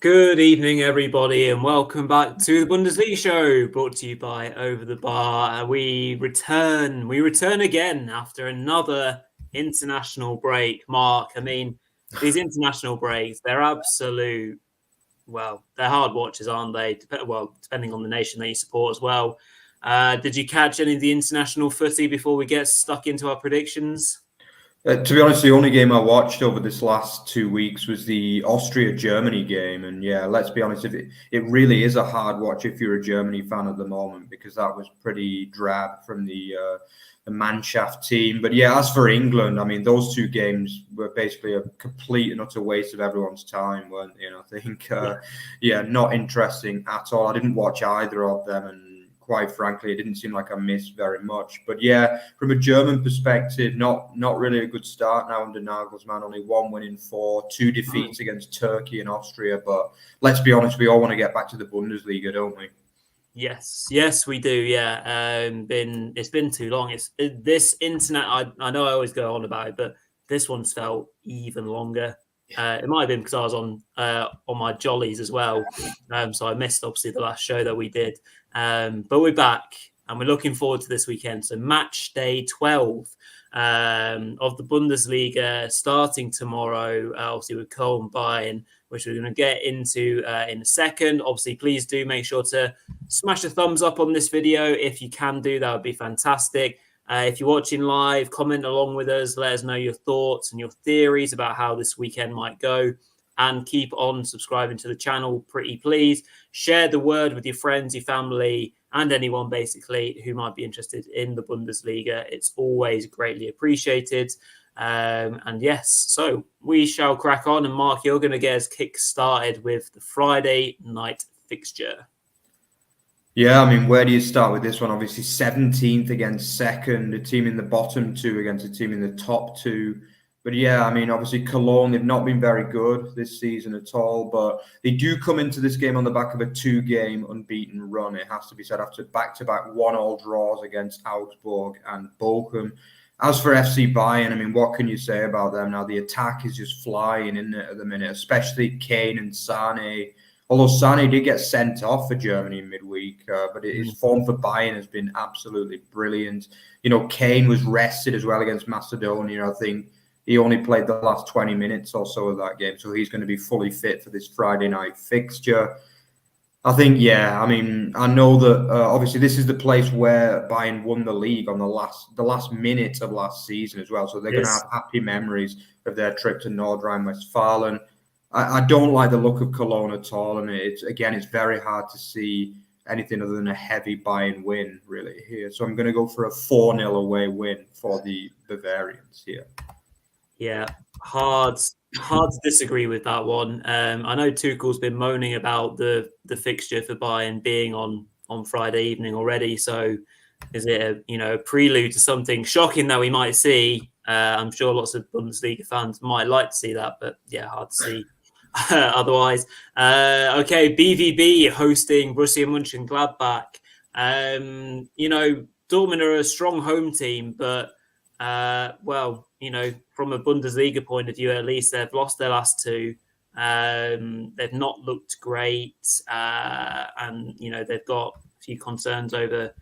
Good evening, everybody, and welcome back to the Bundesliga show, brought to you by Over the Bar. We return again after another international break. Mark, these international breaks, they're absolute, they're hard watches, aren't they? Depending on the nation that you support as well. Did you catch any of the international footy before we get stuck into our predictions? To be honest, the only game I watched over this last 2 weeks was the Austria-Germany game. And yeah, let's be honest, it really is a hard watch if you're a Germany fan at the moment, because that was pretty drab from the Mannschaft team. But yeah, as for England, those two games were basically a complete and utter waste of everyone's time, weren't they? And I think, not interesting at all. I didn't watch either of them, and quite frankly, it didn't seem like I missed very much. But yeah, from a German perspective, not really a good start now under Nagelsmann. Only 1 win in 4, 2 defeats against Turkey and Austria. But let's be honest, we all want to get back to the Bundesliga, don't we? Yes, we do. Yeah, it's been too long. This internet. I know I always go on about it, but this one's felt even longer. It might have been because I was on my jollies as well, so I missed obviously the last show that we did. But we're back and we're looking forward to this weekend. So match day 12 of the Bundesliga starting tomorrow, obviously with Köln Bayern, which we're going to get into in a second. Obviously, please do make sure to smash a thumbs up on this video. If you can do, that would be fantastic. If you're watching live, comment along with us. Let us know your thoughts and your theories about how this weekend might go. And keep on subscribing to the channel, pretty please. Share the word with your friends, your family, and anyone basically who might be interested in the Bundesliga. It's always greatly appreciated. And yes, so we shall crack on. And Mark, you're going to get us kick-started with the Friday night fixture. Yeah, where do you start with this one? Obviously, 17th against second, a team in the bottom two against a team in the top two. But yeah, obviously Cologne, they've not been very good this season at all, but they do come into this game on the back of a 2-game unbeaten run. It has to be said, after back-to-back 1-1 draws against Augsburg and Bochum. As for FC Bayern, what can you say about them now? The attack is just flying in it at the minute, especially Kane and Sané. Although Sané did get sent off for Germany midweek, but his form for Bayern has been absolutely brilliant. Kane was rested as well against Macedonia. I think he only played the last 20 minutes or so of that game, so he's going to be fully fit for this Friday night fixture. I think, I know that obviously this is the place where Bayern won the league on the last minute of last season as well, so they're going to have happy memories of their trip to Nordrhein-Westfalen. I don't like the look of Cologne at all, and it's very hard to see anything other than a heavy Bayern win really here. So I'm going to go for a 4-0 away win for the Bavarians here. Yeah, hard to disagree with that one. I know Tuchel's been moaning about the fixture for Bayern being on Friday evening already. So is it a prelude to something shocking that we might see? I'm sure lots of Bundesliga fans might like to see that, but yeah, hard to see. Otherwise, okay, BVB hosting Borussia Mönchengladbach. Dortmund are a strong home team, but from a Bundesliga point of view, at least they've lost their last 2. They've not looked great, and they've got a few concerns over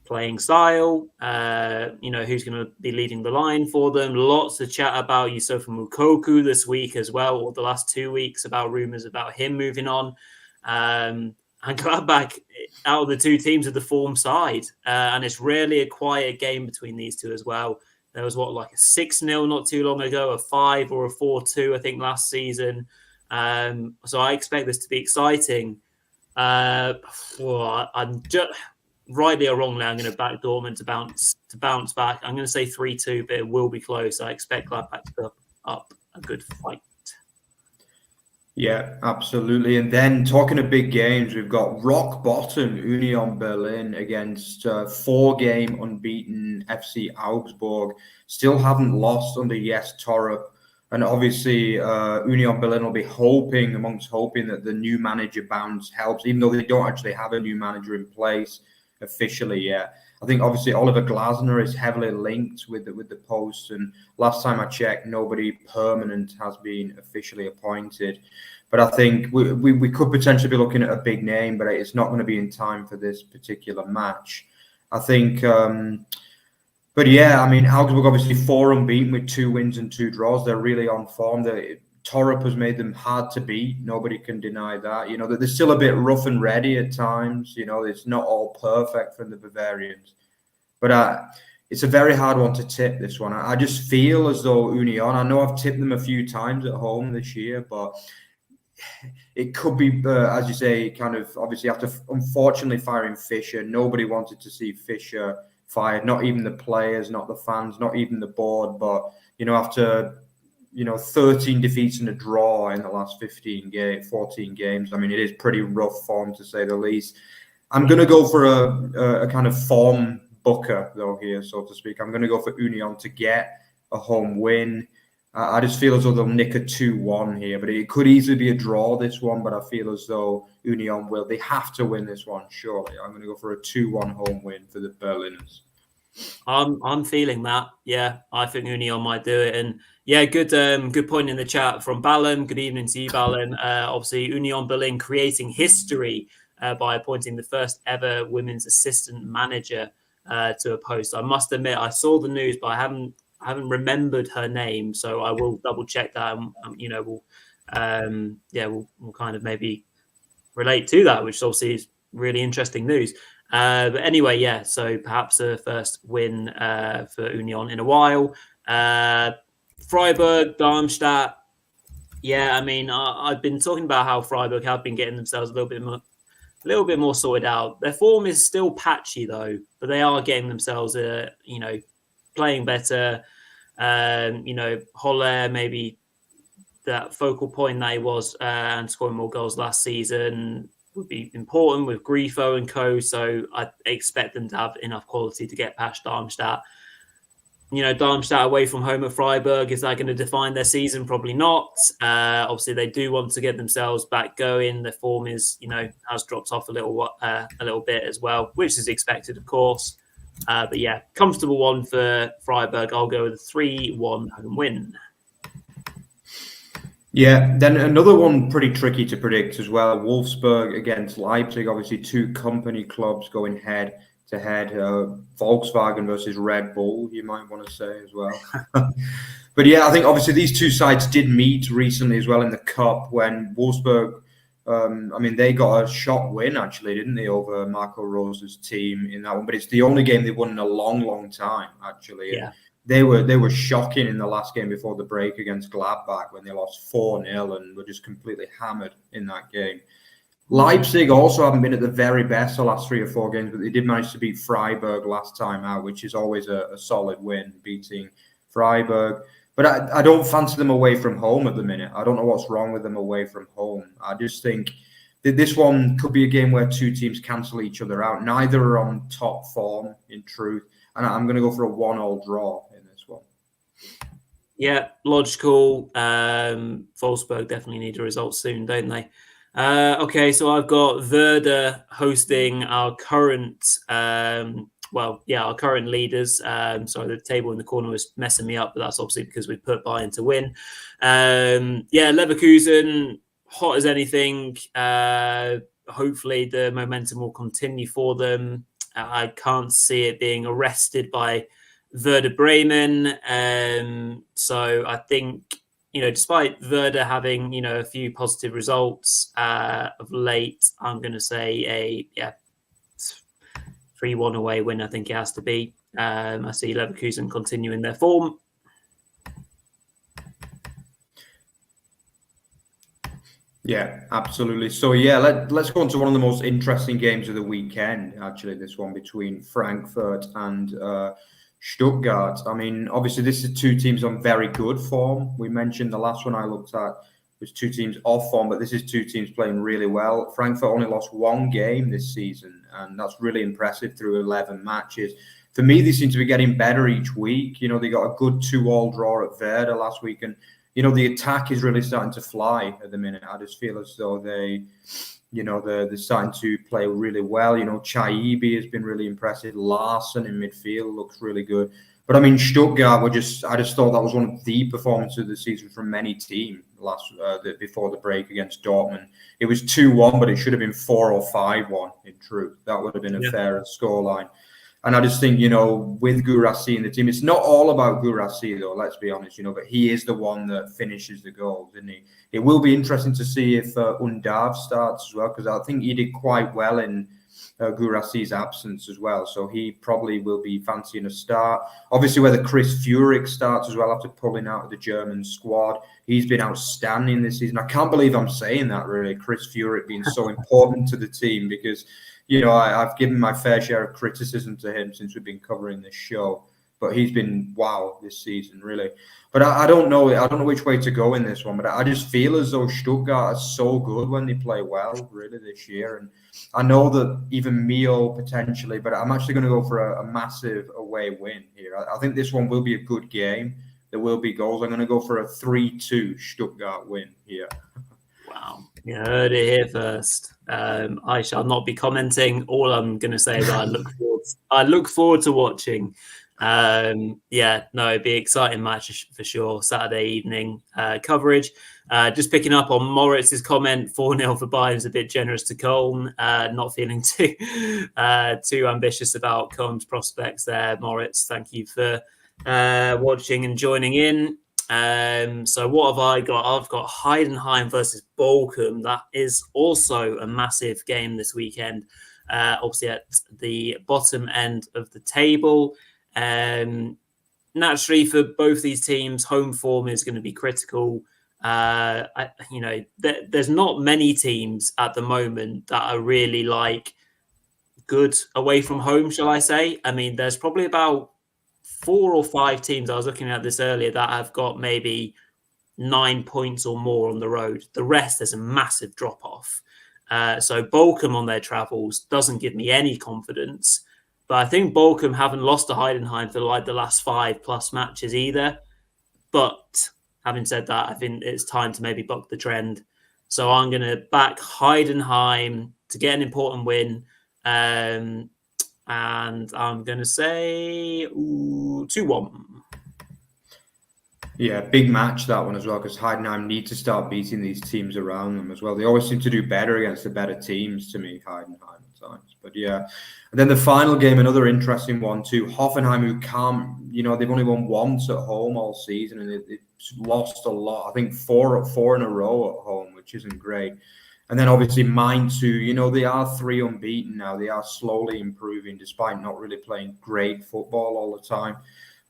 playing style. Who's going to be leading the line for them? Lots of chat about Yusufa Moukoko this week as well, or the last 2 weeks, about rumours about him moving on. And Gladbach, out of the two teams, are the form side, and it's rarely a quiet game between these two as well. There was like a 6-0 not too long ago, a 5 or a 4-2, I think, last season. So I expect this to be exciting. I'm just, rightly or wrongly, I'm going to back Dortmund to bounce back. I'm going to say 3-2, but it will be close. I expect Gladbach to put up a good fight. Yeah, absolutely. And then talking of big games, we've got rock bottom Union Berlin against 4-game unbeaten FC Augsburg. Still haven't lost under Jes Torup. And obviously, Union Berlin will be hoping that the new manager bounce helps, even though they don't actually have a new manager in place officially yet. I think obviously Oliver Glasner is heavily linked with the post, and last time I checked, nobody permanent has been officially appointed. But I think we could potentially be looking at a big name, but it's not going to be in time for this particular match. I think, but yeah, I mean, Augsburg obviously 4 unbeaten with 2 wins and 2 draws. They're really on form. Torup has made them hard to beat. Nobody can deny that. You know, that they're still a bit rough and ready at times. You know, it's not all perfect from the Bavarians. But it's a very hard one to tip, this one. I just feel as though Union, I know I've tipped them a few times at home this year, but it could be, as you say, kind of obviously after unfortunately firing Fischer, nobody wanted to see Fischer fired, not even the players, not the fans, not even the board. But, you know, after 13 defeats and a draw in the last 14 games. I mean, it is pretty rough form to say the least. I'm going to go for a kind of form booker, though, here, so to speak. I'm going to go for Union to get a home win. I just feel as though they'll nick a 2-1 here, but it could easily be a draw, this one, but I feel as though Union will. They have to win this one, surely. I'm going to go for a 2-1 home win for the Berliners. I'm feeling that. Yeah, I think Union might do it. And yeah, good point in the chat from Ballon. Good evening to you, Ballon. Obviously, Union Berlin creating history by appointing the first ever women's assistant manager to a post. I must admit, I saw the news, but I haven't remembered her name, so I will double check that. We'll kind of maybe relate to that, which obviously is really interesting news. But anyway, yeah, so perhaps a first win for Union in a while. Freiburg, Darmstadt. Yeah, I mean, I've been talking about how Freiburg have been getting themselves a little bit more sorted out. Their form is still patchy, though, but they are getting themselves, playing better. Holler, maybe that focal point that he was and scoring more goals last season would be important with Grifo and co. So I expect them to have enough quality to get past Darmstadt. Darmstadt away from home at Freiburg, is that going to define their season? Probably not. Obviously, they do want to get themselves back going. Their form is, has dropped off a little bit as well, which is expected, of course. But yeah, comfortable one for Freiburg. I'll go with a 3-1 home win. Yeah, then another one pretty tricky to predict as well. Wolfsburg against Leipzig, obviously 2 company clubs going head to head. Volkswagen versus Red Bull, you might want to say as well. But yeah, I think obviously these 2 sides did meet recently as well in the Cup when Wolfsburg, they got a shock win actually, didn't they, over Marco Rose's team in that one. But it's the only game they won in a long, long time, actually. Yeah. They were shocking in the last game before the break against Gladbach when they lost 4-0 and were just completely hammered in that game. Leipzig also haven't been at the very best the last 3 or 4 games, but they did manage to beat Freiburg last time out, which is always a solid win, beating Freiburg. But I don't fancy them away from home at the minute. I don't know what's wrong with them away from home. I just think that this one could be a game where 2 teams cancel each other out. Neither are on top form, in truth. And I'm going to go for a 1-1 draw in this one. Yeah, logical. Wolfsburg definitely need a result soon, don't they? Okay, so I've got Werder hosting our current, our current leaders. Sorry, the table in the corner was messing me up, but that's obviously because we put Bayern to win. Leverkusen, hot as anything. Hopefully the momentum will continue for them. I can't see it being arrested by Werder Bremen. So I think, despite Werder having, a few positive results of late, I'm going to say a 3-1 away win, I think it has to be. I see Leverkusen continuing their form. Yeah, absolutely. So yeah, let's go on to one of the most interesting games of the weekend. Actually, this one between Frankfurt and Stuttgart. I mean, obviously, this is 2 teams on very good form. We mentioned the last one I looked at was 2 teams off form, but this is 2 teams playing really well. Frankfurt only lost 1 game this season, and that's really impressive through 11 matches. For me, they seem to be getting better each week. They got a good 2-2 draw at Werder last week, and the attack is really starting to fly at the minute. I just feel as though they're starting to play really well. Chaibi has been really impressive. Larson in midfield looks really good. But I mean, Stuttgart I just thought that was one of the performances of the season from many teams before the break against Dortmund. It was 2-1, but it should have been 4 or 5-1 in truth. That would have been a fairer scoreline. And I just think, with Guirassy in the team, it's not all about Guirassy, though, let's be honest, but he is the one that finishes the goals, isn't he? It will be interesting to see if Undav starts as well, because I think he did quite well in Guirassy's absence as well. So he probably will be fancying a start. Obviously, whether Chris Furyk starts as well after pulling out of the German squad. He's been outstanding this season. I can't believe I'm saying that, really, Chris Furyk being so important to the team, because I've given my fair share of criticism to him since we've been covering this show, but he's been wow this season, really. But I don't know which way to go in this one, but I just feel as though Stuttgart are so good when they play well, really, this year. And I know that even Mio potentially, but I'm actually going to go for a massive away win here. I think this one will be a good game. There will be goals. I'm going to go for a 3-2 Stuttgart win here. Wow. You heard it here first. I shall not be commenting. All I'm going to say is I look forward to watching. It'd be an exciting match for sure. Saturday evening coverage. Just picking up on Moritz's comment, 4-0 for Bayern is a bit generous to Köln. Not feeling too ambitious about Köln's prospects there, Moritz. Thank you for watching and joining in. So what have I got? I've got Heidenheim versus Bochum. That is also a massive game this weekend. Obviously at the bottom end of the table. Naturally, for both these teams, home form is going to be critical. There's not many teams at the moment that are really good away from home, shall I say? I mean, there's probably about 4 or 5 teams, I was looking at this earlier, that have got maybe 9 points or more on the road. The rest, there's a massive drop-off. So Bochum on their travels doesn't give me any confidence. But I think Bochum haven't lost to Heidenheim for the last 5+ matches either. But having said that, I think it's time to maybe buck the trend. So I'm going to back Heidenheim to get an important win. And I'm going to say 2-1. Yeah, big match, that one as well, because Heidenheim need to start beating these teams around them as well. They always seem to do better against the better teams, to me, Heidenheim at times. But yeah, and then the final game, another interesting one too. Hoffenheim, who can't, they've only won once at home all season, and they've lost a lot. I think 4 in a row at home, which isn't great. And then obviously Mainz, who, they are 3 unbeaten now. They are slowly improving despite not really playing great football all the time.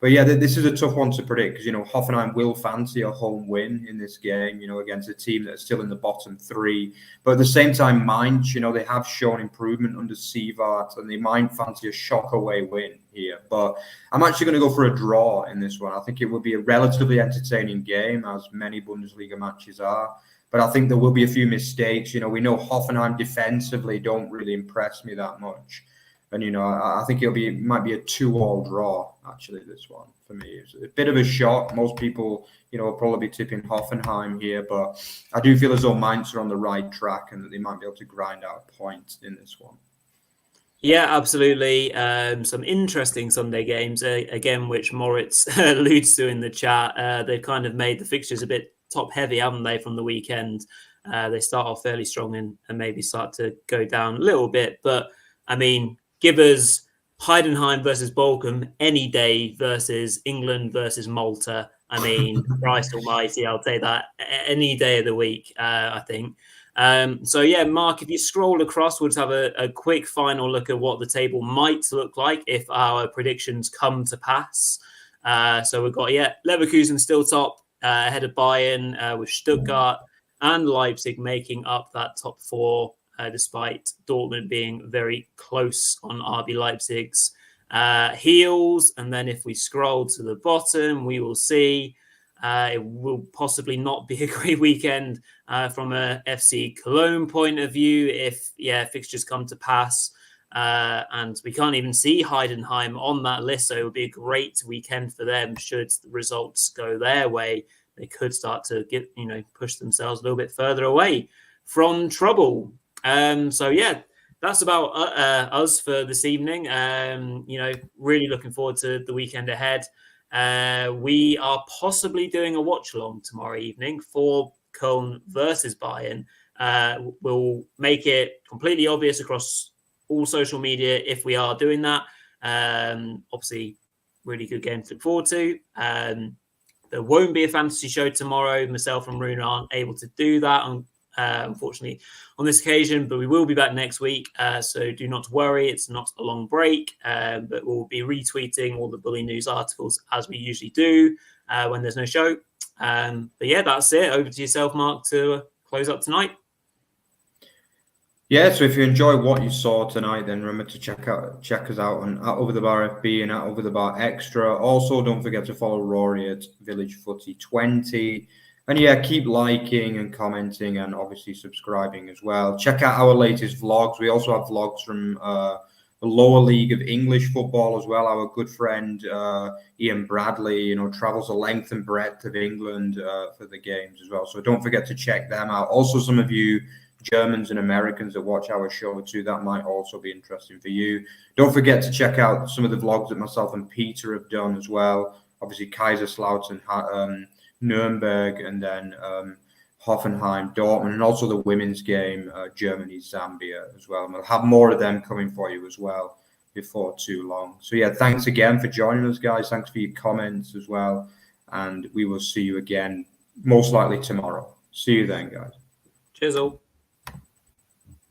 But yeah, this is a tough one to predict because, Hoffenheim will fancy a home win in this game, against a team that's still in the bottom 3. But at the same time, Mainz, they have shown improvement under Sievert, and they might fancy a shock away win here. But I'm actually going to go for a draw in this one. I think it will be a relatively entertaining game, as many Bundesliga matches are. But I think there will be a few mistakes. We know Hoffenheim defensively don't really impress me that much. And, I think it might be a 2-2 draw, actually, this one, for me. It's a bit of a shock. Most people, will probably be tipping Hoffenheim here. But I do feel as though Mainz are on the right track and that they might be able to grind out points in this one. Yeah, absolutely. Some interesting Sunday games, again, which Moritz alludes to in the chat. They've kind of made the fixtures a bit top-heavy, haven't they, from the weekend? They start off fairly strong and maybe start to go down a little bit. But, I mean, give us Heidenheim versus Bochum any day versus England versus Malta. I mean, Christ almighty, I'll take that any day of the week, I think. So, yeah, Mark, if you scroll across, we'll just have a quick final look at what the table might look like if our predictions come to pass. So we've got, Leverkusen still top, ahead of Bayern, with Stuttgart and Leipzig making up that top 4. Despite Dortmund being very close on RB Leipzig's heels. And then if we scroll to the bottom, we will see it will possibly not be a great weekend from a FC Cologne point of view if, fixtures come to pass. And we can't even see Heidenheim on that list, so it would be a great weekend for them should the results go their way. they could start to push themselves a little bit further away from trouble. So yeah, that's about us for this evening. Really looking forward to the weekend ahead. We are possibly doing a watch along tomorrow evening for Köln versus Bayern. We'll make it completely obvious across all social media if we are doing that. Obviously, really good game to look forward to. There won't be a fantasy show tomorrow. Myself and Runa aren't able to do that, unfortunately, on this occasion, but we will be back next week. So do not worry. It's not a long break, but we'll be retweeting all the Bully News articles as we usually do when there's no show. But yeah, that's it. Over to yourself, Mark, to close up tonight. Yeah, so if you enjoy what you saw tonight, then remember to check us out on @OverTheBarFB and @OverTheBarExtra. Also, don't forget to follow Rory at VillageFooty20. And yeah, keep liking and commenting and obviously subscribing as well. Check out our latest vlogs. We also have vlogs from the lower league of English football as well. Our good friend Ian Bradley, travels the length and breadth of England for the games as well. So don't forget to check them out. Also, some of you Germans and Americans that watch our show too, that might also be interesting for you. Don't forget to check out some of the vlogs that myself and Peter have done as well. Obviously, Kaiserslautern, Nuremberg, and then Hoffenheim, Dortmund, and also the women's game, Germany, Zambia as well. And we'll have more of them coming for you as well before too long. So yeah, thanks again for joining us, guys. Thanks for your comments as well. And we will see you again most likely tomorrow. See you then, guys. Cheers all.